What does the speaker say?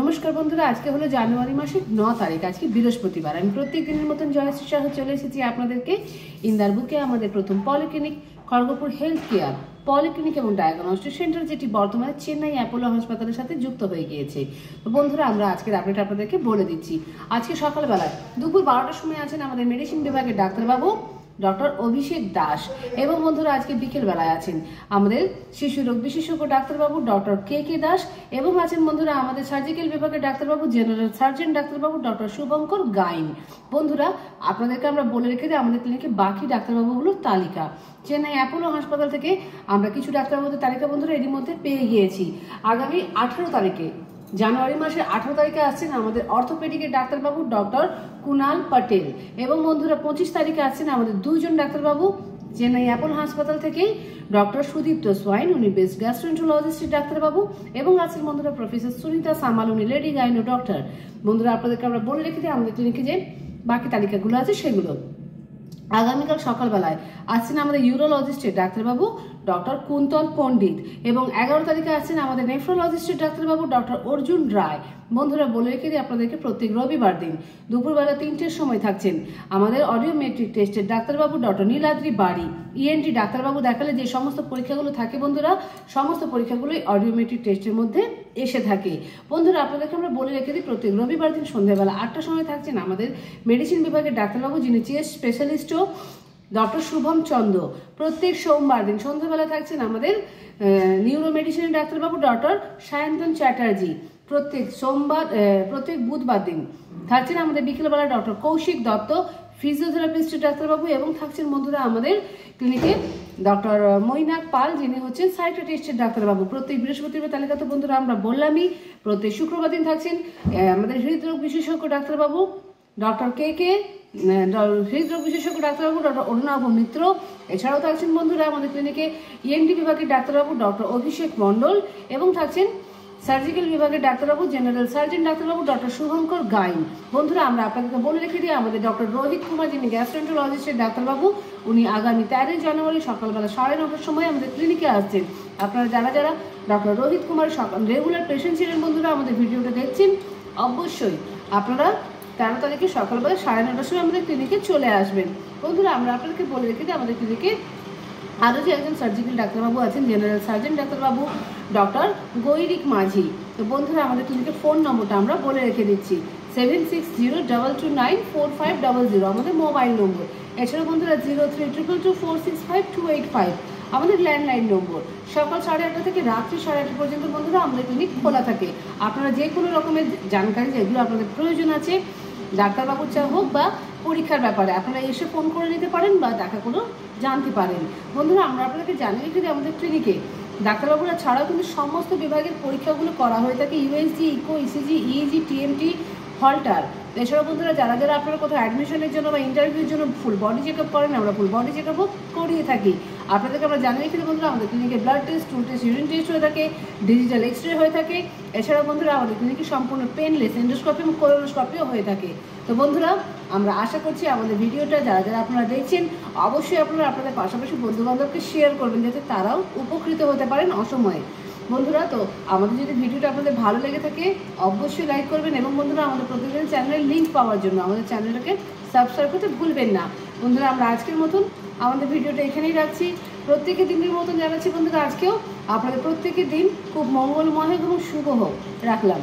নমস্কার বন্ধুরা, আজকে হলো জানুয়ারি মাসের 9 তারিখ। আজকে বৃহস্পতিবার। আমি প্রত্যেক দিনের মতন জয়শ্রী সাহা চলে এসেছি আপনাদেরকে ইন্দার বুকে আমাদের প্রথম polyclinic Kharagpur health care polyclinic এবং ডায়াগনস্টিক সেন্টার, যেটি বর্তমানে চেন্নাই অ্যাপোলো হাসপাতালের সাথে যুক্ত হয়ে গিয়েছে। তো বন্ধুরা, আমরা আজকের আপডেট আপনাদেরকে বলে দিচ্ছি। আজকে সকালবেলায় দুপুর 12টার সময় আছেন আমাদের মেডিসিন বিভাগের ডাক্তারবাবু ডক্টর অভিষেক দাস, এবং বন্ধুরা আজকে বিকেল বেলায় আছেন আমাদের শিশু রোগ বিশেষজ্ঞ ডাক্তারবাবু ডক্টর কে কে দাস, এবং আছেন বন্ধুরা আমাদের সার্জিক্যাল বিভাগের ডাক্তারবাবু জেনারেল সার্জন ডাক্তারবাবু ডক্টর শুভঙ্কর গাইন। বন্ধুরা, আপনাদেরকে আমরা বলে রেখে দিই আমাদের ক্লিনিকে বাকি ডাক্তারবাবুগুলোর তালিকা। চেন্নাই অ্যাপোলো হাসপাতাল থেকে আমরা কিছু ডাক্তারবাবুদের তালিকা বন্ধুরা এরই মধ্যে পেয়ে গিয়েছি। আগামী 18 তারিখে জানুয়ারি মাসের 18 তারিখে আসছেন আমাদের অর্থোপেডিকের ডাক্তারবাবু ডক্টর কুনাল পটেল, এবং বন্ধুরা 25 তারিখে আসছেন আমাদের দুইজন ডাক্তারবাবু চেন্নাই অ্যাপোলো হাসপাতাল থেকেই ডক্টর সুদীপ্ত সোয়াইন, উনি বেস্ট গ্যাস্ট্রোএন্টারোলজিস্ট ডাক্তারবাবু, এবং আছেন বন্ধুরা প্রফেসর সুনিতা সামাল, উনি লেডি গাইনো ডক্টর। বন্ধুরা, আপনাদেরকে আমরা বলে রেখে দিই আমাদের ক্লিনিকে যে বাকি তালিকাগুলো আছে সেগুলো। আগামীকাল সকালবেলায় আসছেন আমাদের ইউরোলজিস্টের ডাক্তারবাবু ডক্টর কুন্তল পণ্ডিত, এবং 11 তারিখে আসছেন আমাদের নেফ্রোলজিস্টের ডাক্তারবাবু ডক্টর অর্জুন রায়। বন্ধুরা, বলে রেখে দিই আপনাদেরকে প্রত্যেক রবিবার দিন দুপুরবেলা 3টের সময় থাকছেন আমাদের অডিওমেট্রিক টেস্টের ডাক্তারবাবু ডক্টর নীলাদ্রি বাড়ি। ইএনটি ডাক্তারবাবু দেখালে যে সমস্ত পরীক্ষাগুলো থাকে বন্ধুরা, সমস্ত পরীক্ষাগুলোই অডিওমেট্রিক টেস্টের মধ্যে এসে থাকে। বন্ধুরা, আপনাদেরকে আমরা বলে রেখে দিই প্রত্যেক রবিবার দিন সন্ধ্যাবেলা 8টার সময় থাকছেন আমাদের মেডিসিন বিভাগের ডাক্তারবাবু, যিনি চেস্ট স্পেশালিস্টও ডক্টর শুভম চন্দ্র। প্রত্যেক সোমবার দিন সন্ধ্যাবেলা থাকছেন আমাদের নিউরো মেডিসিনের ডাক্তারবাবু ডক্টর সায়ন্তন চ্যাটার্জি। প্রত্যেক বুধবার দিন থাকছেন আমাদের বিকেলবেলা ডক্টর কৌশিক দত্ত, ফিজিওথেরাপিস্টের ডাক্তারবাবু, এবং থাকছেন বন্ধুরা আমাদের ক্লিনিকে ডক্টর মৈনাক পাল, যিনি হচ্ছেন সাইকিয়াট্রিস্টের ডাক্তারবাবু। প্রত্যেক বৃহস্পতিবার তালিকা তো বন্ধুরা আমরা বললামই। প্রত্যেক শুক্রবার দিন থাকছেন আমাদের হৃদরোগ বিশেষজ্ঞ ডাক্তারবাবু ডক্টর কে কে, হৃদরোগ বিশেষজ্ঞ ডাক্তারবাবু ডক্টর অরুণাভ মিত্র। এছাড়াও থাকছেন বন্ধুরা আমাদের ক্লিনিকে ইএনটি বিভাগের ডাক্তারবাবু ডক্টর অভিষেক মণ্ডল, এবং থাকছেন সার্জিক্যাল বিভাগের ডাক্তারবাবু জেনারেল সার্জন ডাক্তারবাবু ডক্টর শুভঙ্কর গাইন। বন্ধুরা, আমরা আপনাদেরকে বলে রেখে দিই আমাদের ডক্টর রোহিত কুমার, যিনি গ্যাস্ট্রোএন্টারোলজিস্টের ডাক্তারবাবু, উনি আগামী 13 জানুয়ারি সকালবেলা 9:30টার সময় আমাদের ক্লিনিকে আসছেন। আপনারা যারা যারা doctor Rohit Kumar regular patient ছিলেন বন্ধুরা, আমাদের ভিডিওটা দেখছেন, অবশ্যই আপনারা 13 তারিখে সকালবেলা 9:30টার সময় আমাদের ক্লিনিকে চলে আসবেন। বন্ধুরা, আমরা আপনাদেরকে বলে রেখে দিই আমাদের ক্লিনিকে আরও যে একজন সার্জিক্যাল ডাক্তারবাবু আছেন, জেনারেল সার্জন ডাক্তারবাবু ডক্টর গৈরিক মাঝি। তো বন্ধুরা, আমাদের ক্লিনিকের ফোন নম্বরটা আমরা বলে রেখে দিচ্ছি 7602294500 আমাদের মোবাইল নম্বর। এছাড়াও বন্ধুরা 03222465 আমাদের ল্যান্ডলাইন নম্বর। সকাল 8:30 থেকে রাত্রি 8:30 পর্যন্ত বন্ধুরা আমাদের ক্লিনিক খোলা থাকে। আপনারা যে কোনো রকমের জানকারি যেগুলো আপনাদের প্রয়োজন আছে ডাক্তারবাবুর চা হোক বা পরীক্ষার ব্যাপারে, আপনারা এসে ফোন করে নিতে পারেন বা দেখা করে জানতে পারেন। বন্ধুরা, আমরা আপনাদেরকে জানিয়ে রেখে দিই আমাদের ক্লিনিকে ডাক্তারবাবুরা ছাড়াও কিন্তু সমস্ত বিভাগের পরীক্ষাগুলো করা হয়ে থাকে, USG, echo, ECG, EEG, TMT, Holter. এছাড়াও বন্ধুরা যারা যারা আপনারা কোথাও অ্যাডমিশনের জন্য বা ইন্টারভিউর জন্য ফুল বডি চেক আপ করেন, আমরা ফুল বডি চেক আপও করিয়ে থাকি। আপনাদেরকে আমরা জানিয়ে রেখে দিই বন্ধুরা আমাদের ক্লিনিকে ব্লাড টেস্ট, টুল টেস্ট, ইউরিন টেস্ট হয়ে থাকে, ডিজিটাল এক্সরে হয়ে থাকে। এছাড়াও বন্ধুরা আমাদের ক্লিনিকে সম্পূর্ণ পেনলেস এন্ডোস্কপি এবং কোলোনোস্কপিও হয়ে থাকে। তো বন্ধুরা, আমরা আশা করছি আমাদের ভিডিওটা যারা যারা আপনারা দেখছেন অবশ্যই আপনারা আপনাদের পাশাপাশি বন্ধুবান্ধবকে শেয়ার করবেন, যাতে তারাও উপকৃত হতে পারেন অসময়ে। বন্ধুরা, তো আমাদের যদি ভিডিওটা আপনাদের ভালো লেগে থাকে অবশ্যই লাইক করবেন, এবং বন্ধুরা আমাদের প্রত্যেকদিন চ্যানেলের লিঙ্ক পাওয়ার জন্য আমাদের চ্যানেলটাকে সাবস্ক্রাইব করতে ভুলবেন না। বন্ধুরা, আমরা আজকের মতন আমাদের ভিডিওটা এখানেই রাখছি। প্রত্যেকের দিনের মতন জানাচ্ছি বন্ধুরা আজকেও আপনাদের প্রত্যেকের দিন খুব মঙ্গলময় এবং শুভ হোক। রাখলাম।